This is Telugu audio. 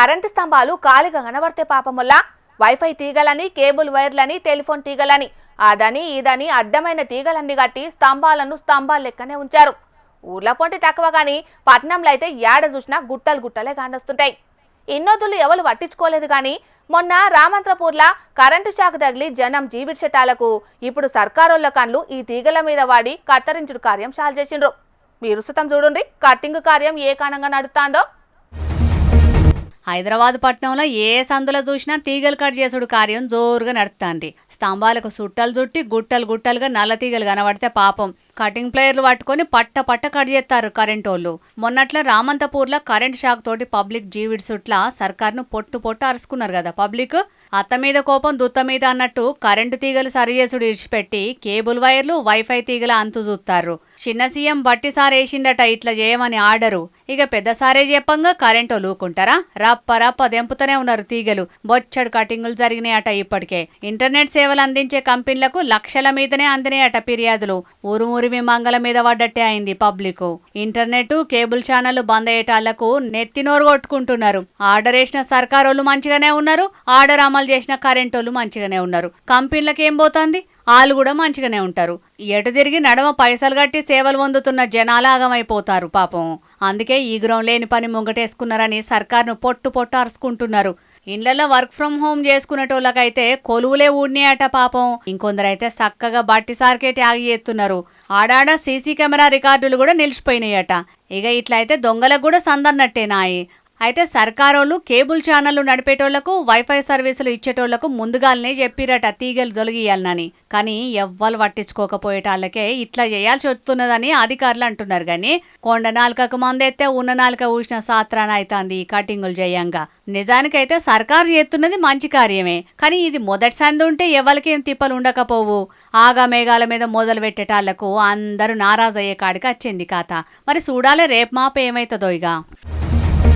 కరెంటు స్తంభాలు ఖాళీగా కనబడితే పాపముల్లా వైఫై తీగలని కేబుల్ వైర్లని టెలిఫోన్ తీగలని అదని ఇదని అడ్డమైన తీగలన్నీ కట్టి స్తంభాలు లెక్కనే ఉంచారు. ఊర్ల పొంటి తక్కువ గాని పట్నంలో అయితే ఏడ చూసినా గుట్టలు గుట్టలే కానొస్తుంటాయి. ఇన్నొద్దులు ఎవరు పట్టించుకోలేదు గాని మొన్న రామంత్రపూర్లా కరెంటు షాక్ తగిలి జనం జీవిడ్చెట్టాలకు ఇప్పుడు సర్కారోళ్ళ కళ్ళు ఈ తీగల మీద వాడి కత్తరించుడు కార్యం చాలు చేసిండ్రు. మీరు సుతం చూడండి కట్టింగ్ కార్యం ఏ కారణంగా నడుస్తాందో. హైదరాబాద్ పట్టణంలో ఏ సందులో చూసినా తీగలు కట్ చేసుడు కార్యం జోరుగా నడుస్తుంది. స్తంభాలకు సుట్టలు చుట్టి గుట్టలుగా నల్ల తీగలు కనబడితే పాపం కటింగ్ ప్లేయర్లు పట్టుకొని పట్ట కట్ చేస్తారు కరెంటోళ్ళు. మొన్నట్ల రామంతపూర్లో కరెంట్ షాక్ తోటి పబ్లిక్ జీవిడ్సుట్ల సర్కార్ను పొట్టు అరుచుకున్నారు కదా పబ్లిక్. అత్త మీద కోపం దుత్త మీద అన్నట్టు కరెంటు తీగలు సరిచేసుడు ఇడిచిపెట్టి కేబుల్ వైర్లు వైఫై తీగల అంతు చూస్తారు. చిన్న సీఎం బట్టి సార్ వేసిండట ఇట్లా చేయమని ఆర్డరు. ఇక పెద్ద సారే చెప్పంగా కరెంటు లూకుంటారా? రప్ప దెంపుతూనే ఉన్నారు తీగలు. బొచ్చడు కటింగులు జరిగినాయట. ఇప్పటికే ఇంటర్నెట్ సేవలు అందించే కంపెనీలకు లక్షల మీదనే అందినాయట ఫిర్యాదులు. ఊరుమురిమి మంగళ మీద పడ్డట్టే అయింది పబ్లిక్. ఇంటర్నెట్ కేబుల్ ఛానళ్లు బంద్ అయ్యేటాళ్లకు నెత్తినోరు కొట్టుకుంటున్నారు. ఆర్డర్ వేసిన సర్కారోళ్ళు మంచిగానే ఉన్నారు, ఆర్డర్ అమలు చేసిన కరెంటోళ్ళు మంచిగానే ఉన్నారు. కంపెనీలకు ఏం పోతుంది? వాళ్ళు కూడా మంచిగానే ఉంటారు. ఎటు తిరిగి నడమ పైసలు కట్టి సేవలు పొందుతున్న జనాలాగమైపోతారు పాపం. అందుకే ఈగురం లేని పని ముంగటేసుకున్నారని సర్కార్ను పొట్టు అరుచుకుంటున్నారు. ఇండ్లలో వర్క్ ఫ్రం హోమ్ చేసుకునేటోళ్ళకైతే కొలువులే ఊడినాయట పాపం. ఇంకొందరైతే చక్కగా బట్టి సార్కే ట్యాగ్ చేస్తున్నారు. ఆడాడ సీసీ కెమెరా రికార్డులు కూడా నిలిచిపోయినాయట. ఇక ఇట్లయితే దొంగలకు కూడా సందన్నట్టేనాయి. అయితే సర్కారోళ్ళు కేబుల్ ఛానళ్లు నడిపేటోళ్లకు వైఫై సర్వీసులు ఇచ్చేటోళ్లకు ముందుగానే చెప్పిరట తీగలు తొలగియాలని. కానీ ఎవ్వరు పట్టించుకోకపోయేటాళ్ళకే ఇట్లా చేయాల్సి వస్తున్నదని అధికారులు అంటున్నారు. కానీ కొండ నాలుకకు మందెత్తే ఉన్న నాలుక ఊసిన సాత్రాన అవుతుంది కటింగులు చేయంగా. నిజానికైతే సర్కారు చేస్తున్నది మంచి కార్యమే. కానీ ఇది మొదటి సంది ఉంటే ఎవరికేం తిప్పలు ఉండకపోవు. ఆగా మేఘాల మీద మొదలు పెట్టేటాళ్లకు అందరూ నారాజయ్యే కాడికి వచ్చింది కథ. మరి చూడాలే రేపు మాప ఏమైతుందో ఇక.